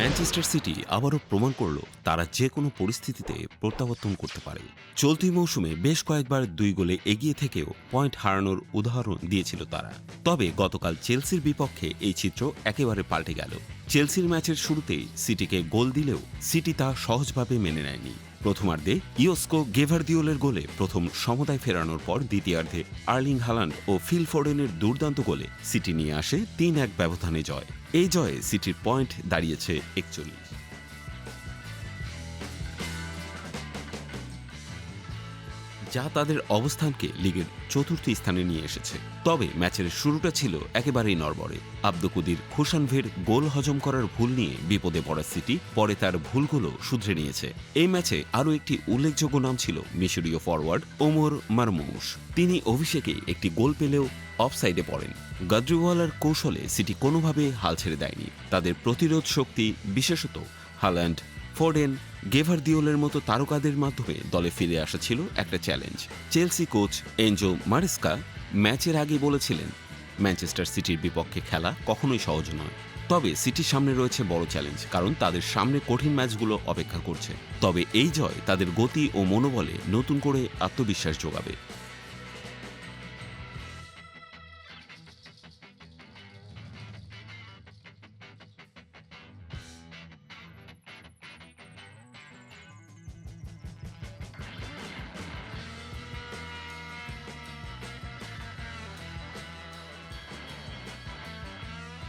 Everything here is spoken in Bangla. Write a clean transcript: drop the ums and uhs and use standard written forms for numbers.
ম্যানচেস্টার সিটি আবারও প্রমাণ করল তারা যে কোনো পরিস্থিতিতে প্রত্যাবর্তন করতে পারে। চলতি মৌসুমে বেশ কয়েকবার 2 গোলে এগিয়ে থেকেও পয়েন্ট হারানোর উদাহরণ দিয়েছিল তারা। তবে গতকাল চেলসির বিপক্ষে এই চিত্র একেবারে পাল্টে গেল। চেলসির ম্যাচের শুরুতেই সিটিকে গোল দিলেও সিটি তা সহজভাবে মেনে নেয়নি। প্রথমার্ধে ইয়োস্কো গেভারদিওলের গোলে প্রথম সমতায় ফেরানোর পর দ্বিতীয়ার্ধে আর্লিং হালান্ড ও ফিল ফোডেনের দুর্দান্ত গোলে সিটি নিয়ে আসে 3-1 ব্যবধানে জয়। এই জয়ে সিটির পয়েন্ট দাঁড়িয়েছে 41, যা তাদের অবস্থানকে লিগের চতুর্থ স্থানে নিয়ে এসেছে। তবে ম্যাচের শুরুটা ছিল একেবারেই নড়বড়ে। আব্দুকুদির খুশানভের গোল হজম করার ভুল নিয়ে বিপদে পড়া সিটি পরে তার ভুলগুলো শুধরে নিয়েছে। এই ম্যাচে আরও একটি উল্লেখযোগ্য নাম ছিল মিশরীয় ফরওয়ার্ড ওমর মারমুশ। তিনি অভিষেকে একটি গোল পেলেও অফসাইডে পড়েন। গাদ্রিওয়ালার কৌশলে সিটি কোনোভাবে হাল ছেড়ে দেয়নি। তাদের প্রতিরোধ শক্তি, বিশেষত হাল্যান্ড, ফোডেন, গেভারদিওলের মতো তারকাদের মাধ্যমে দলে ফিরে আসা ছিল একটা challenge. Chelsea coach Enzo Maresca ম্যাচের আগে বলেছিলেন, ম্যানচেস্টার সিটির বিপক্ষে খেলা কখনোই সহজ নয়। তবে সিটির সামনে রয়েছে বড় চ্যালেঞ্জ, কারণ তাদের সামনে কঠিন ম্যাচগুলো অপেক্ষা করছে। তবে এই জয় তাদের গতি ও মনোবলে নতুন করে আত্মবিশ্বাস যোগাবে।